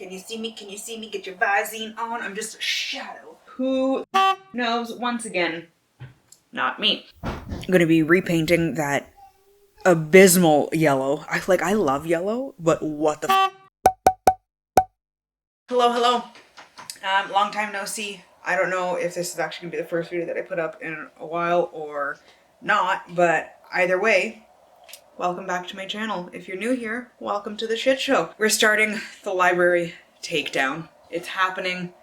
Can you see me? Can you see me? Get your Visine on. I'm just a shadow. Who knows? Once again, not me. I'm gonna be repainting that abysmal yellow. I love yellow, but what the Hello. Long time no see. I don't know if this is actually gonna be the first video that I put up in a while or not, but either way, welcome back to my channel. If you're new here, welcome to the shit show. We're starting the library takedown. It's happening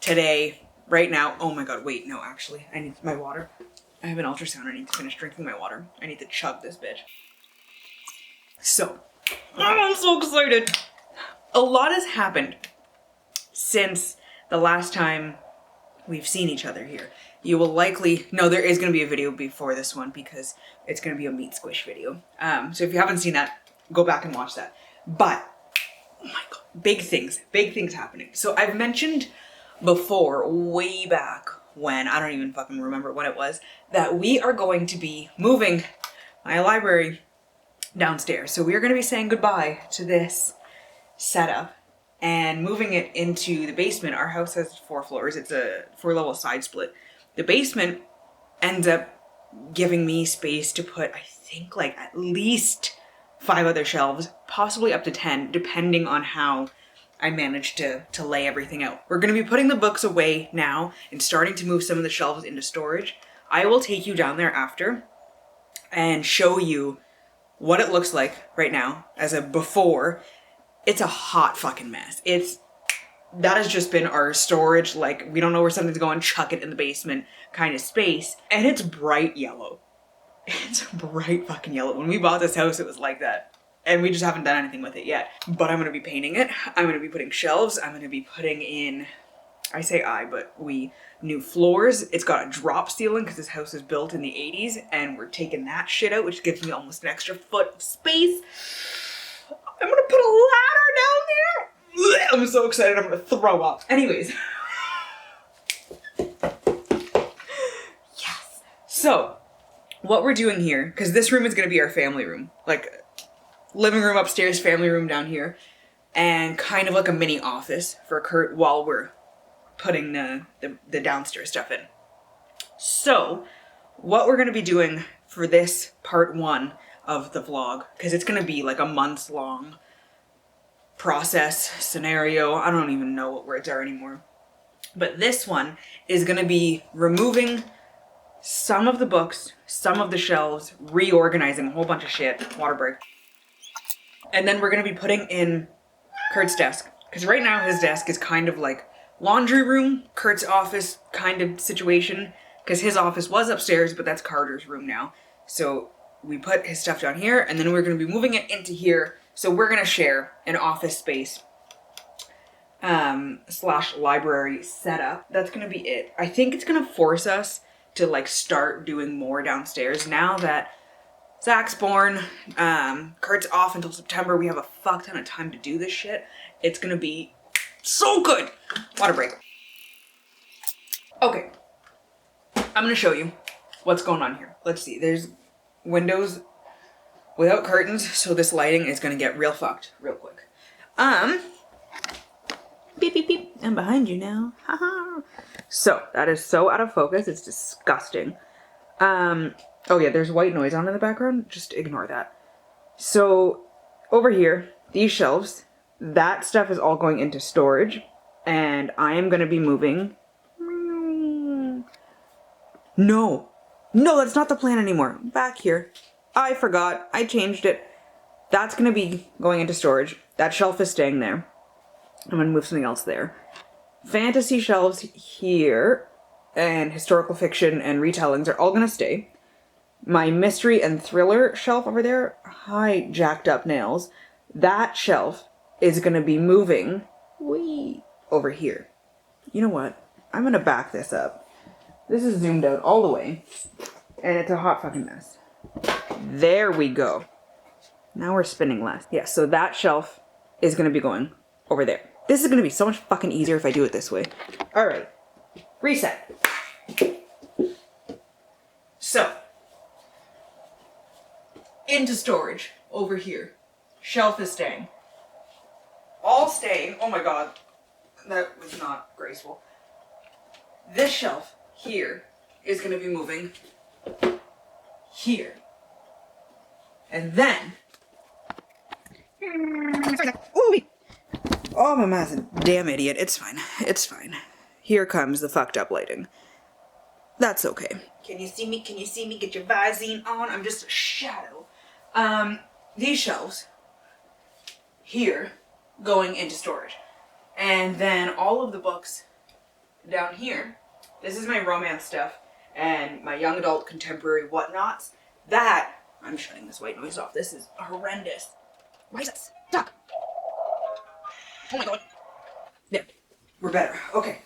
today, right now. Oh my god, wait, no, actually, I need my water. I have an ultrasound, I need to finish drinking my water. I need to chug this bitch. So, I'm so excited. A lot has happened since the last time we've seen each other here. You will likely, no, there is going to be a video before this one because it's going to be a meat squish video. So if you haven't seen that, go back and watch that. But, oh my god, big things happening. So I've mentioned before, way back when, I don't even fucking remember when it was, that we are going to be moving my library downstairs. So we are going to be saying goodbye to this setup and moving it into the basement. Our house has 4 floors. It's a 4-level side split. The basement ends up giving me space to put, I think, like at least 5 other shelves, possibly up to 10, depending on how I manage to lay everything out. We're going to be putting the books away now and starting to move some of the shelves into storage. I will take you down there after and show you what it looks like right now as a before. It's a hot fucking mess. That has just been our storage, like, we don't know where something's going, chuck it in the basement kind of space. And it's bright yellow. It's bright fucking yellow. When we bought this house, it was like that. And we just haven't done anything with it yet. But I'm gonna be painting it. I'm gonna be putting shelves. I'm gonna be putting in, new floors. It's got a drop ceiling because this house was built in the 80s. And we're taking that shit out, which gives me almost an extra foot of space. I'm gonna put a ladder down there. I'm so excited, I'm gonna throw up. Anyways. Yes. So, what we're doing here, because this room is gonna be our family room. Like, living room upstairs, family room down here. And kind of like a mini office for Kurt while we're putting the downstairs stuff in. So, what we're gonna be doing for this part 1 of the vlog, because it's gonna be like a months long process, scenario, I don't even know what words are anymore. But this one is gonna be removing some of the books, some of the shelves, reorganizing a whole bunch of shit, water break. And then we're gonna be putting in Kurt's desk, because right now his desk is kind of like laundry room, Kurt's office kind of situation, because his office was upstairs, but that's Carter's room now. So we put his stuff down here, and then we're going to be moving it into here. So we're going to share an office space / library setup. That's going to be it. I think it's going to force us to like start doing more downstairs now that Zach's born. Kurt's off until September. We have a fuck ton of time to do this shit. It's going to be so good. Water break. Okay. I'm going to show you what's going on here. Let's see. There's windows without curtains, so this lighting is gonna get real fucked real quick. Beep beep beep, I'm behind you now. Haha. So that is so out of focus, it's disgusting. Oh yeah, there's white noise on in the background, just ignore that. So over here, these shelves, that stuff is all going into storage, and I am gonna be moving. No, that's not the plan anymore. Back here. I forgot. I changed it. That's going to be going into storage. That shelf is staying there. I'm going to move something else there. Fantasy shelves here and historical fiction and retellings are all going to stay. My mystery and thriller shelf over there, hi, jacked up nails. That shelf is going to be moving over here. You know what? I'm going to back this up. This is zoomed out all the way, and it's a hot fucking mess. There we go. Now we're spinning less. Yeah, so that shelf is going to be going over there. This is going to be so much fucking easier if I do it this way. All right. Reset. So, into storage over here. Shelf is staying. all staying. Oh my god, that was not graceful. This shelf here is going to be moving here. And then... Ooh. Oh, my mom's a damn idiot. It's fine. It's fine. Here comes the fucked up lighting. That's okay. Can you see me? Can you see me? Get your Visine on. I'm just a shadow. These shelves here going into storage. And then all of the books down here. This is my romance stuff and my young adult contemporary whatnots. That, I'm shutting this white noise off. This is horrendous. Why is it stuck? Oh my god. Yeah, we're better. Okay.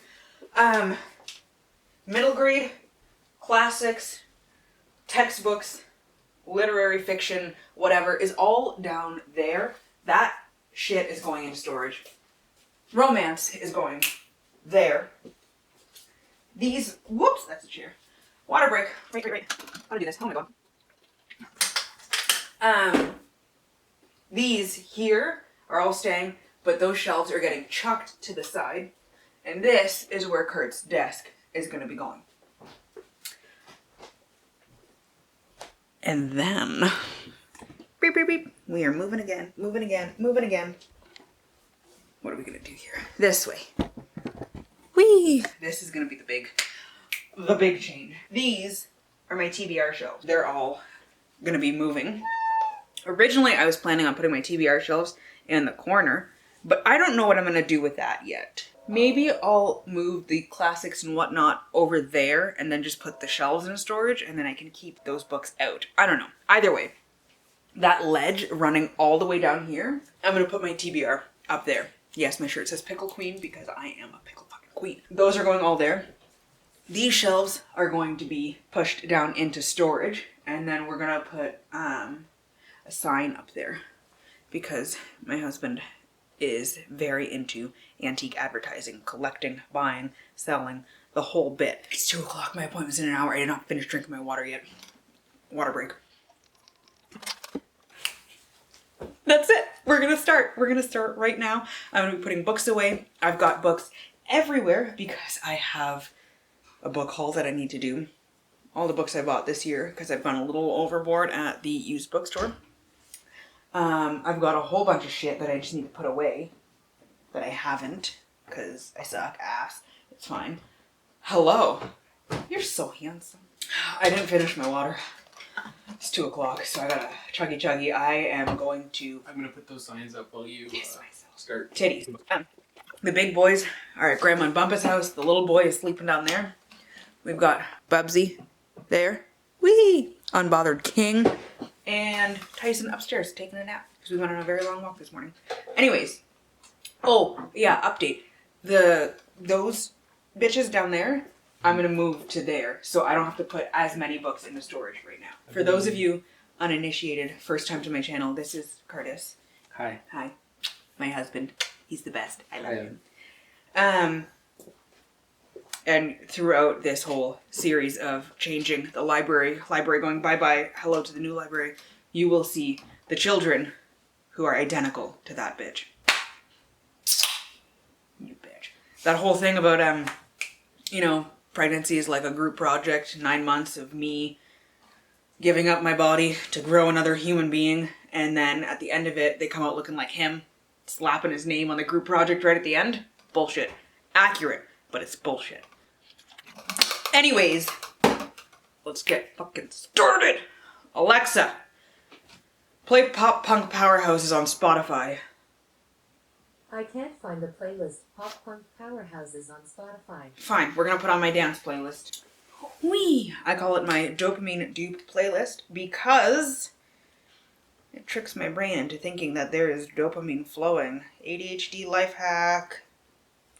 Middle grade, classics, textbooks, literary fiction, whatever, is all down there. That shit is going into storage. Romance is going there. These, whoops, that's a chair. Water break. Right. How to do this? Oh my god. These here are all staying, but those shelves are getting chucked to the side. And this is where Kurt's desk is going to be going. And then, beep, beep, beep. We are moving again. What are we going to do here? This way. Whee! This is going to be the big change. These are my TBR shelves. They're all going to be moving. Originally, I was planning on putting my TBR shelves in the corner, but I don't know what I'm going to do with that yet. Maybe I'll move the classics and whatnot over there and then just put the shelves in storage, and then I can keep those books out. I don't know. Either way, that ledge running all the way down here, I'm going to put my TBR up there. Yes, my shirt says Pickle Queen because I am a pickle fucking queen. Those are going all there. These shelves are going to be pushed down into storage, and then we're going to put a sign up there because my husband is very into antique advertising, collecting, buying, selling, the whole bit. It's 2 o'clock, my appointment's in an hour. I did not finish drinking my water yet. Water break. That's it. We're gonna start. We're gonna start right now. I'm gonna be putting books away. I've got books everywhere because I have a book haul that I need to do. All the books I bought this year because I've gone a little overboard at the used bookstore. I've got a whole bunch of shit that I just need to put away that I haven't because I suck ass. It's fine. Hello. You're so handsome. I didn't finish my water. It's 2 o'clock, so I gotta chuggy. I'm gonna put those signs up while you start. Titties. The big boys are at Grandma and Bumpa's house. The little boy is sleeping down there. We've got Bubsy there. Whee! Unbothered King. And Tyson upstairs taking a nap because we went on a very long walk this morning. Anyways. Oh, yeah, update. Those bitches down there, I'm going to move to there so I don't have to put as many books into storage right now. For those of you uninitiated, first time to my channel, this is Curtis. Hi. Hi. My husband. He's the best. I love him. And throughout this whole series of changing the library going bye-bye, hello to the new library, you will see the children who are identical to that bitch. You bitch. That whole thing about, pregnancy is like a group project, 9 months of me giving up my body to grow another human being, and then at the end of it, they come out looking like him, slapping his name on the group project right at the end. Bullshit. Accurate, but it's bullshit. Anyways, let's get fucking started. Alexa, play Pop Punk Powerhouses on Spotify. I can't find the playlist Pop Punk Powerhouses on Spotify. Fine, we're gonna put on my dance playlist. Whee! I call it my dopamine dupe playlist because it tricks my brain into thinking that there is dopamine flowing. ADHD life hack.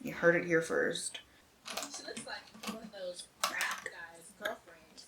You heard it here first. She looks like one of those guys' girlfriends.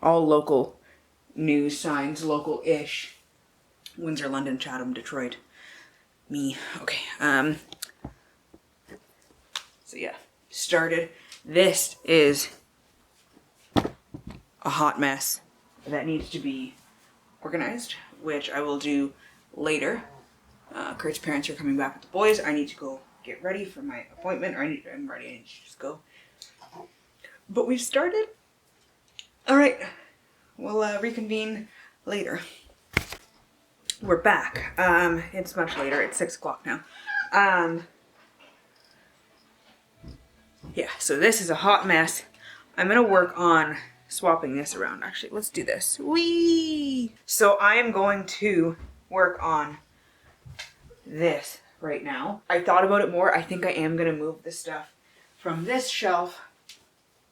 all local news signs, local-ish. Windsor, London, Chatham, Detroit. Me. Okay. So yeah, started. This is a hot mess that needs to be organized, which I will do later. Kurt's parents are coming back with the boys. I need to go get ready for my appointment, or I'm ready, I need to just go. But we started. All right, we'll reconvene later. We're back. It's much later. It's 6 o'clock now. Yeah, so this is a hot mess. I'm gonna work on swapping this around. Actually, let's do this. Whee! So I am going to work on this right now. I thought about it more. I think I am gonna move this stuff from this shelf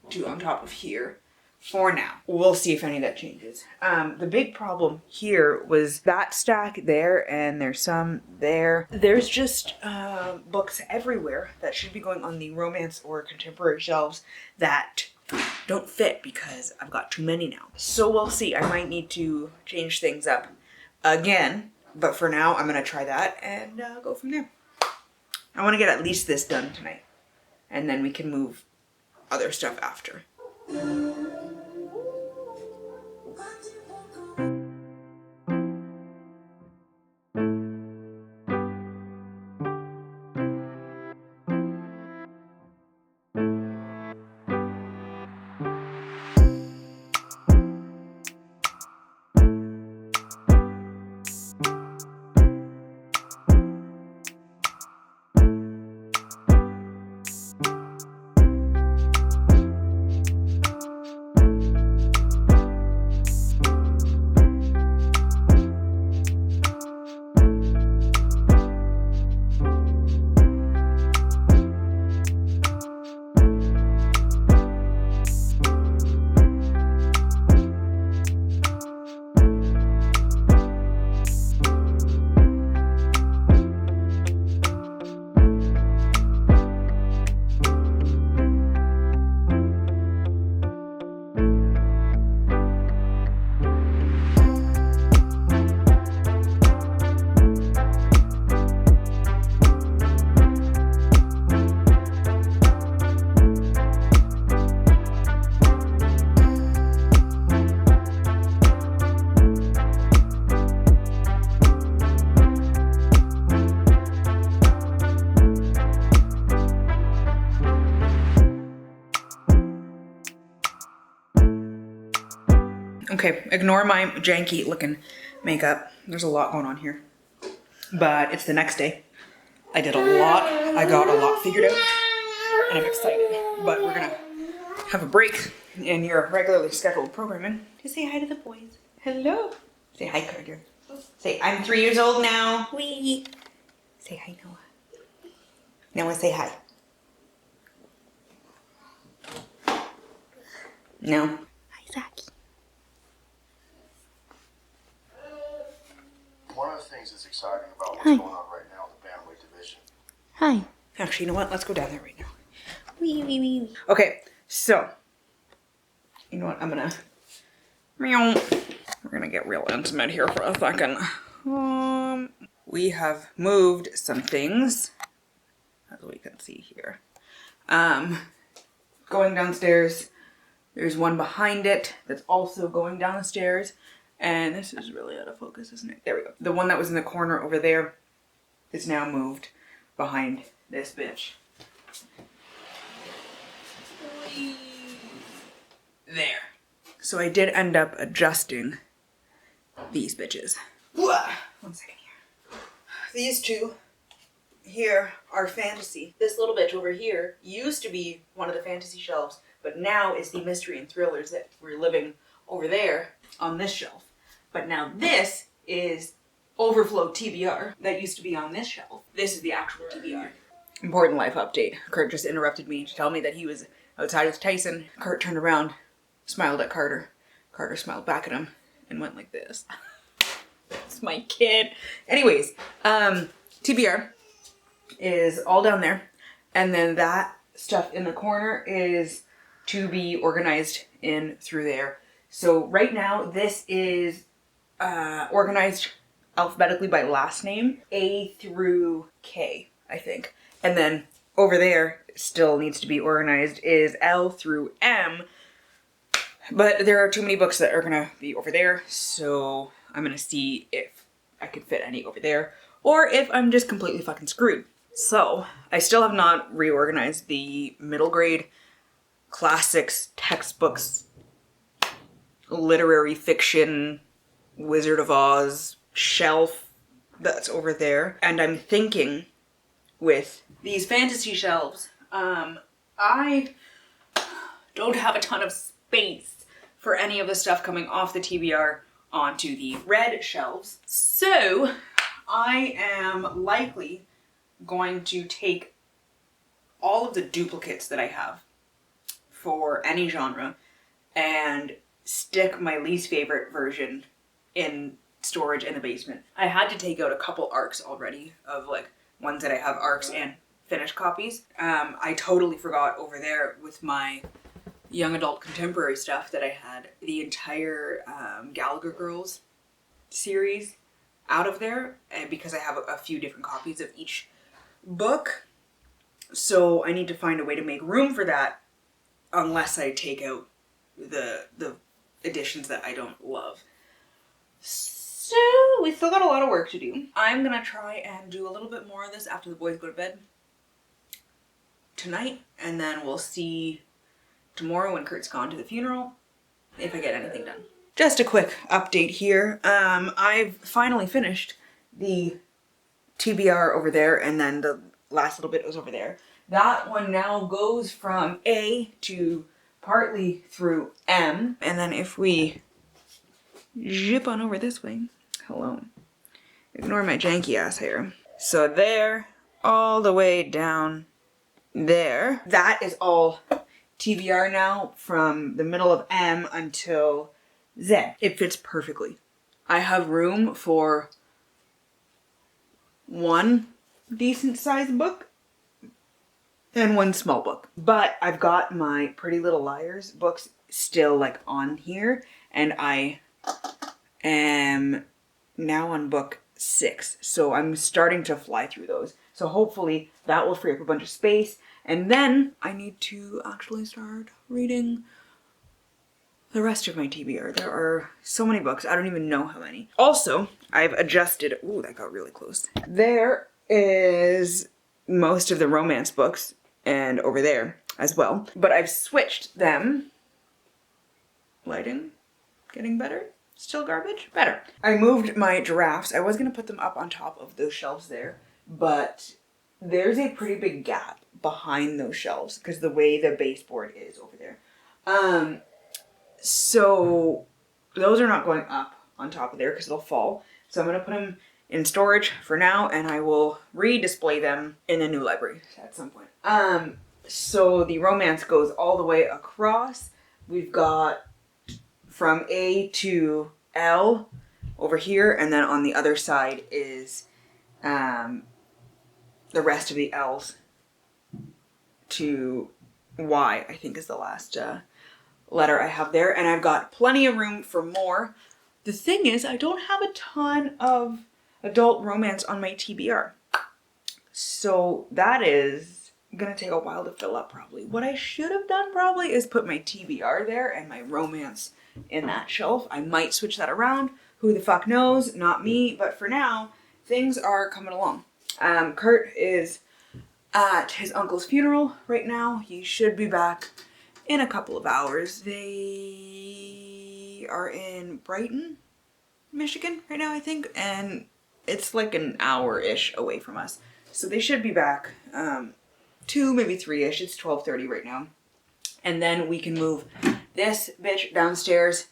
to on top of here for now. We'll see if any of that changes. The big problem here was that stack there, and there's some there. There's just books everywhere that should be going on the romance or contemporary shelves that don't fit because I've got too many now. So we'll see. I might need to change things up again, but for now I'm gonna try that and go from there. I want to get at least this done tonight, and then we can move other stuff after. Okay, ignore my janky looking makeup. There's a lot going on here. But it's the next day. I did a lot. I got a lot figured out. And I'm excited. But we're gonna have a break in your regularly scheduled programming to say hi to the boys. Hello. Say hi, Carter. Say, I'm 3 years old now. Wee. Say hi, Noah. Noah, say hi. No. Hi, Zaki. One of the things that's exciting about what's going on right now in the bandweight division. Hi. Actually, you know what? Let's go down there right now. Wee, wee, wee, wee. Okay, so. You know what? I'm gonna. Meow. We're gonna get real intimate here for a second. We have moved some things, as we can see here. Going downstairs. There's one behind it that's also going down the stairs. And this is really out of focus, isn't it? There we go. The one that was in the corner over there is now moved behind this bitch. There. So I did end up adjusting these bitches. One second here. These two here are fantasy. This little bitch over here used to be one of the fantasy shelves, but now is the mystery and thrillers that we're living over there on this shelf. But now this is overflow TBR that used to be on this shelf. This is the actual TBR. Important life update. Kurt just interrupted me to tell me that he was outside with Tyson. Kurt turned around, smiled at Carter. Carter smiled back at him and went like this. That's my kid. Anyways, TBR is all down there. And then that stuff in the corner is to be organized in through there. So right now, this is organized alphabetically by last name, A through K, I think. And then over there, still needs to be organized, is L through M. But there are too many books that are gonna be over there, so I'm gonna see if I could fit any over there, or if I'm just completely fucking screwed. So, I still have not reorganized the middle grade classics, textbooks, literary fiction, Wizard of Oz shelf that's over there. And I'm thinking with these fantasy shelves, I don't have a ton of space for any of the stuff coming off the TBR onto the red shelves. So I am likely going to take all of the duplicates that I have for any genre and stick my least favorite version in storage in the basement. I had to take out a couple ARCs already of like ones that I have ARCs and finished copies. I totally forgot over there with my young adult contemporary stuff that I had the entire Gallagher Girls series out of there, and because I have a few different copies of each book. So I need to find a way to make room for that unless I take out the editions that I don't love. So we still got a lot of work to do. I'm gonna try and do a little bit more of this after the boys go to bed tonight, and then we'll see tomorrow when Kurt's gone to the funeral if I get anything done. Just a quick update here. I've finally finished the TBR over there, and then the last little bit was over there. That one now goes from A to partly through M, and then if we zip on over this way, hello, ignore my janky ass hair. So there, all the way down there, that is all TBR now from the middle of M until Z. It fits perfectly. I have room for one decent sized book and one small book. But I've got my Pretty Little Liars books still like on here, and I am now on book 6. So I'm starting to fly through those. So hopefully that will free up a bunch of space. And then I need to actually start reading the rest of my TBR. There are so many books. I don't even know how many. Also, I've adjusted. Ooh, that got really close. There is most of the romance books and over there as well. But I've switched them. Lighting? Getting better? Still garbage? Better. I moved my giraffes. I was going to put them up on top of those shelves there, but there's a pretty big gap behind those shelves because the way the baseboard is over there. So those are not going up on top of there because they'll fall. So I'm going to put them in storage for now, and I will re-display them in the new library at some point. So the romance goes all the way across. We've got from A to L over here, and then on the other side is the rest of the L's to Y, I think is the last letter I have there. And I've got plenty of room for more. The thing is, I don't have a ton of adult romance on my TBR. So that is gonna take a while to fill up probably. What I should have done probably is put my TBR there and my romance in that shelf. I might switch that around. Who the fuck knows? Not me. But for now, things are coming along. Kurt is at his uncle's funeral right now. He should be back in a couple of hours. They are in Brighton, Michigan right now, I think. And it's like an hour-ish away from us. So they should be back 2, maybe 3-ish. It's 12:30 right now. And then we can move this bitch downstairs,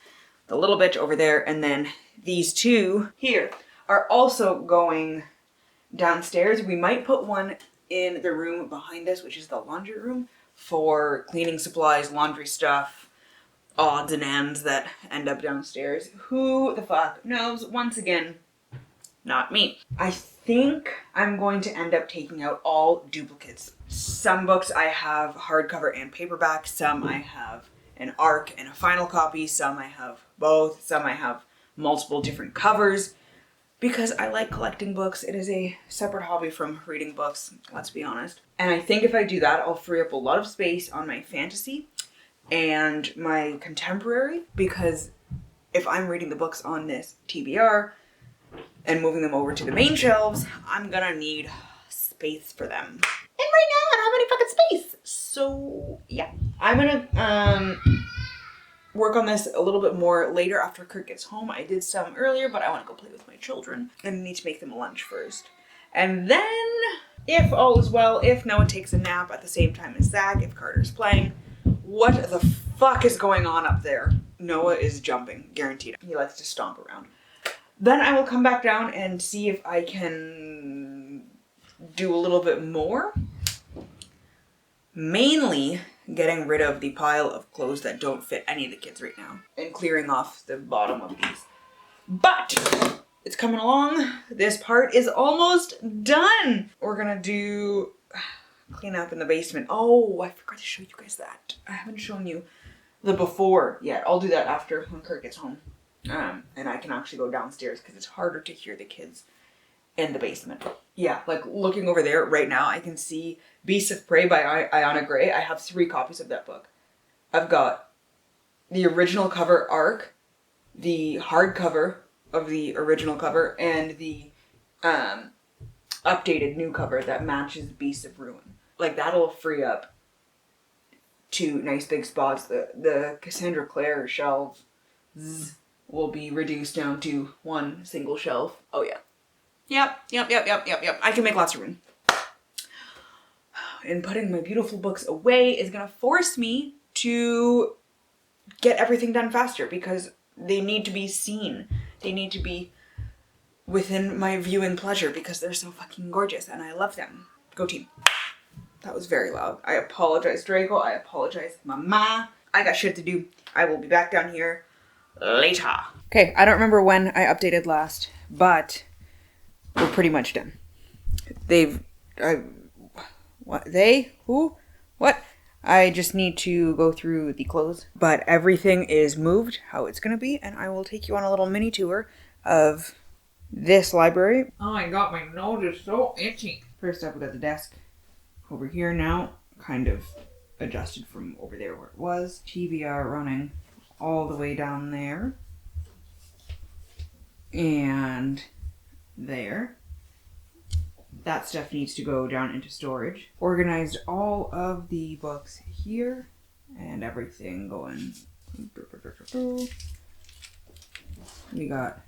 the little bitch over there, and then these two here are also going downstairs. We might put one in the room behind us, which is the laundry room, for cleaning supplies, laundry stuff, odds and ends that end up downstairs. Who the fuck knows? Once again, not me. I think I'm going to end up taking out all duplicates. Some books I have hardcover and paperback, some I have an ARC and a final copy. Some I have both. Some I have multiple different covers because I like collecting books. It is a separate hobby from reading books, let's be honest. And I think if I do that, I'll free up a lot of space on my fantasy and my contemporary, because if I'm reading the books on this TBR and moving them over to the main shelves, I'm gonna need space for them. And right now I don't have any fucking space. So yeah, I'm gonna work on this a little bit more later after Kurt gets home. I did some earlier, but I want to go play with my children and I need to make them lunch first. And then, if all is well, if Noah takes a nap at the same time as Zach, if Carter's playing, what the fuck is going on up there? Noah is jumping, guaranteed. He likes to stomp around. Then I will come back down and see if I can do a little bit more. Mainly getting rid of the pile of clothes that don't fit any of the kids right now and clearing off the bottom of these. But it's coming along. This part is almost done. We're gonna do clean up in the basement. Oh, I forgot to show you guys that. I haven't shown you the before yet. I'll do that after when Kurt gets home. And I can actually go downstairs because it's harder to hear the kids in the basement. Yeah, like looking over there right now, I can see Beasts of Prey by Iana Gray. I have 3 copies of that book. I've got the original cover ARC, the hardcover of the original cover, and the updated new cover that matches Beasts of Ruin. Like, that'll free up 2 nice big spots. The Cassandra Clare shelves will be reduced down to 1 single shelf. Oh yeah. Yep. I can make lots of room. And putting my beautiful books away is gonna force me to get everything done faster because they need to be seen. They need to be within my viewing pleasure because they're so fucking gorgeous and I love them. Go team. That was very loud. I apologize, Draco. I apologize, Mama. I got shit to do. I will be back down here later. Okay, I don't remember when I updated last, but we're pretty much done. What? I just need to go through the clothes, but everything is moved how it's gonna be, and I will take you on a little mini tour of this library. Oh my god, my nose is so itchy. First up, we got the desk over here now, kind of adjusted from over there where it was. TBR running all the way down there. And there. That stuff needs to go down into storage. Organized all of the books here and everything going. We got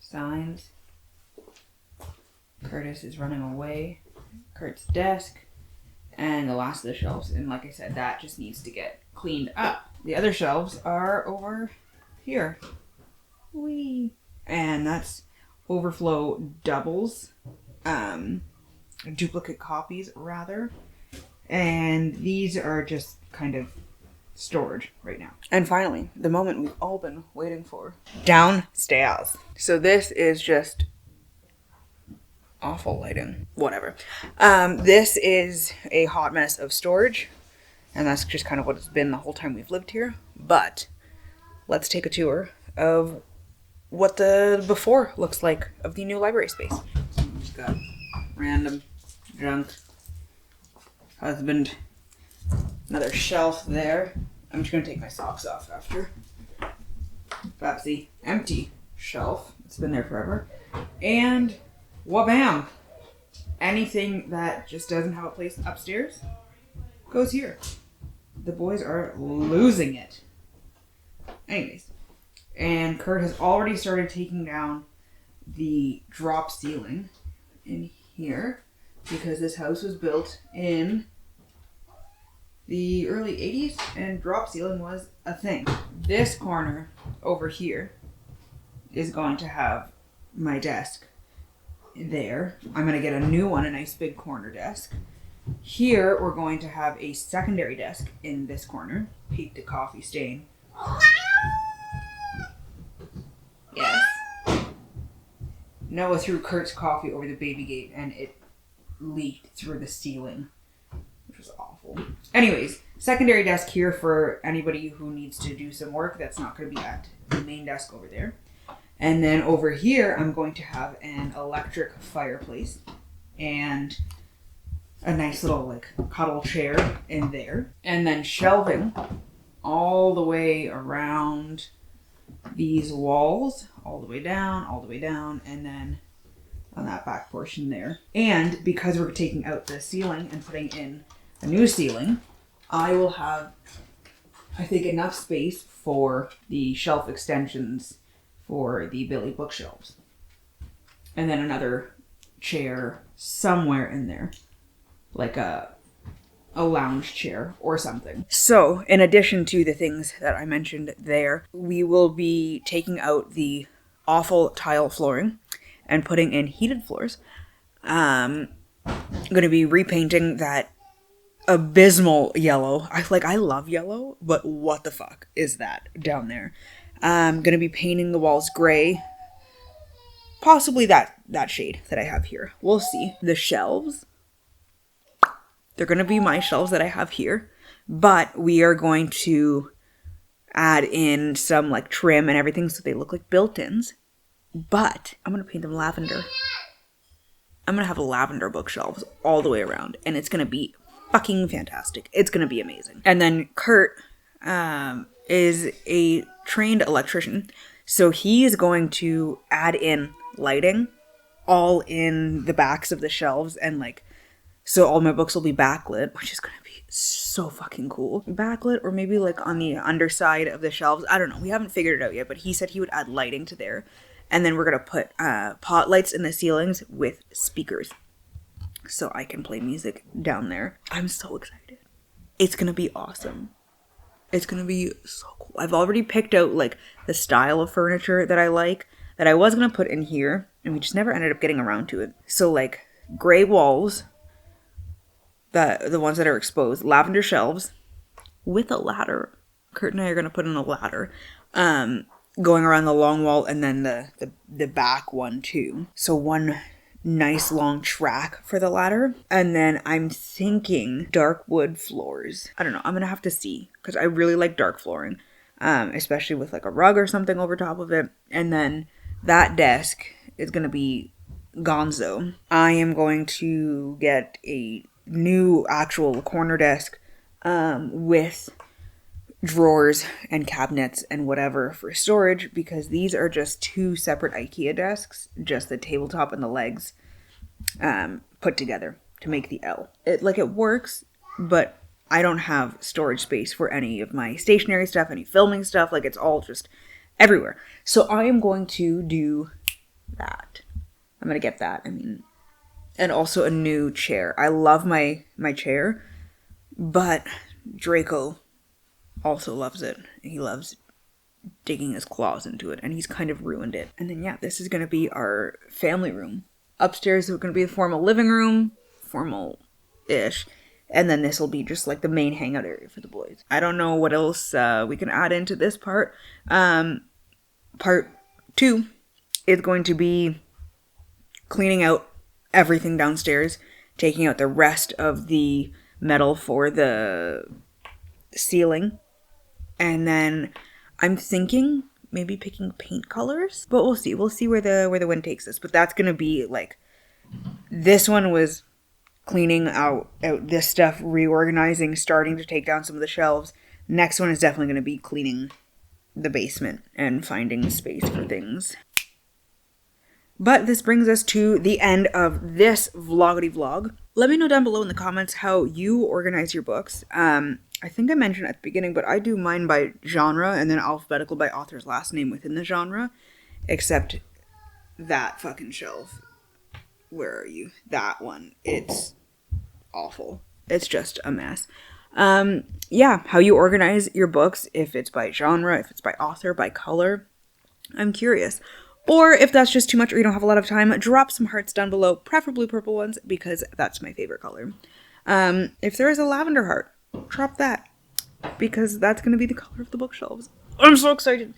signs. Curtis is running away. Kurt's desk. And the last of the shelves. And like I said, that just needs to get cleaned up. The other shelves are over here. Whee! And that's overflow doubles. Duplicate copies rather, and these are just kind of storage right now. And finally, the moment we've all been waiting for, downstairs. So this is just awful lighting, whatever. This is a hot mess of storage, and that's just kind of what it's been the whole time we've lived here. But let's take a tour of what the before looks like of the new library space. Just got random junk. Husband. Another shelf there. I'm just gonna take my socks off after. Babsy. Empty shelf. It's been there forever. And wabam! Anything that just doesn't have a place upstairs goes here. The boys are losing it. Anyways. And Kurt has already started taking down the drop ceiling in here because this house was built in the early 80s and drop ceiling was a thing. This corner over here is going to have my desk there. I'm going to get a new one, a nice big corner desk. Here we're going to have a secondary desk in this corner. Peep the coffee stain. Yes. Noah threw Kurt's coffee over the baby gate and it leaked through the ceiling, which was awful. Anyways, secondary desk here for anybody who needs to do some work that's not going to be at the main desk over there. And then over here, I'm going to have an electric fireplace and a nice little like cuddle chair in there. And then shelving all the way around these walls, all the way down, and then on that back portion there. And because we're taking out the ceiling and putting in a new ceiling, I will have, I think, enough space for the shelf extensions for the Billy bookshelves. And then another chair somewhere in there, like a lounge chair or something. So, in addition to the things that I mentioned there, we will be taking out the awful tile flooring and putting in heated floors. I'm going to be repainting that abysmal yellow. I love yellow, but what the fuck is that down there? I'm going to be painting the walls gray. Possibly that shade that I have here. We'll see. The shelves, they're going to be my shelves that I have here, but we are going to add in some like trim and everything so they look like built-ins. But I'm going to paint them lavender. I'm going to have lavender bookshelves all the way around, and it's going to be fucking fantastic. It's going to be amazing. And then Kurt is a trained electrician, so he is going to add in lighting all in the backs of the shelves, and like, so all my books will be backlit, which is going to be so fucking cool. Backlit, or maybe like on the underside of the shelves. I don't know. We haven't figured it out yet, but he said he would add lighting to there. And then we're going to put pot lights in the ceilings with speakers, so I can play music down there. I'm so excited. It's going to be awesome. It's going to be so cool. I've already picked out like the style of furniture that I like, that I was going to put in here, and we just never ended up getting around to it. So like gray walls, the ones that are exposed, lavender shelves with a ladder. Kurt and I are going to put in a ladder going around the long wall, and then the back one too. So one nice long track for the ladder. And then I'm thinking dark wood floors. I don't know. I'm going to have to see, because I really like dark flooring, especially with like a rug or something over top of it. And then that desk is going to be gonzo. I am going to get a new actual corner desk with drawers and cabinets and whatever for storage, because these are just two separate IKEA desks, just the tabletop and the legs put together to make the L. It works, but I don't have storage space for any of my stationery stuff, any filming stuff. Like, it's all just everywhere. So I am going to do that. I'm going to get that. And also a new chair. I love my chair, but Draco also loves it. He loves digging his claws into it, and he's kind of ruined it. And then, yeah, this is going to be our family room. Upstairs is going to be the formal living room, formal-ish, and then this will be just like the main hangout area for the boys. I don't know what else we can add into this part. Part 2 is going to be cleaning out everything downstairs, taking out the rest of the metal for the ceiling, and then I'm thinking maybe picking paint colors, but we'll see. We'll see where the wind takes us. But that's gonna be like, this one was cleaning out this stuff, reorganizing, starting to take down some of the shelves. Next one is definitely gonna be cleaning the basement and finding space for things. But this brings us to the end of this vloggity vlog. Let me know down below in the comments how you organize your books. I think I mentioned at the beginning, but I do mine by genre and then alphabetical by author's last name within the genre. Except that fucking shelf. Where are you? That one. It's awful. It's just a mess. Yeah, how you organize your books, if it's by genre, if it's by author, by color. I'm curious. Or if that's just too much or you don't have a lot of time, drop some hearts down below, preferably purple ones, because that's my favorite color. If there is a lavender heart, drop that, because that's going to be the color of the bookshelves. I'm so excited.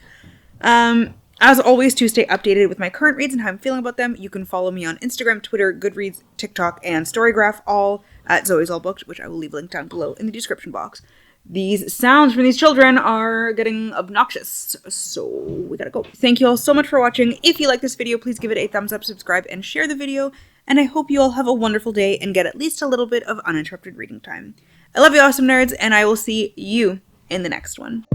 As always, to stay updated with my current reads and how I'm feeling about them, you can follow me on Instagram, Twitter, Goodreads, TikTok, and Storygraph, all at Zoe's All Booked, which I will leave linked down below in the description box. these sounds from these children are getting obnoxious. So we gotta go. Thank you all so much for watching. If you like this video, please give it a thumbs up, subscribe, and share the video. And I hope you all have a wonderful day and get at least a little bit of uninterrupted reading time. I love you, awesome nerds, and I will see you in the next one.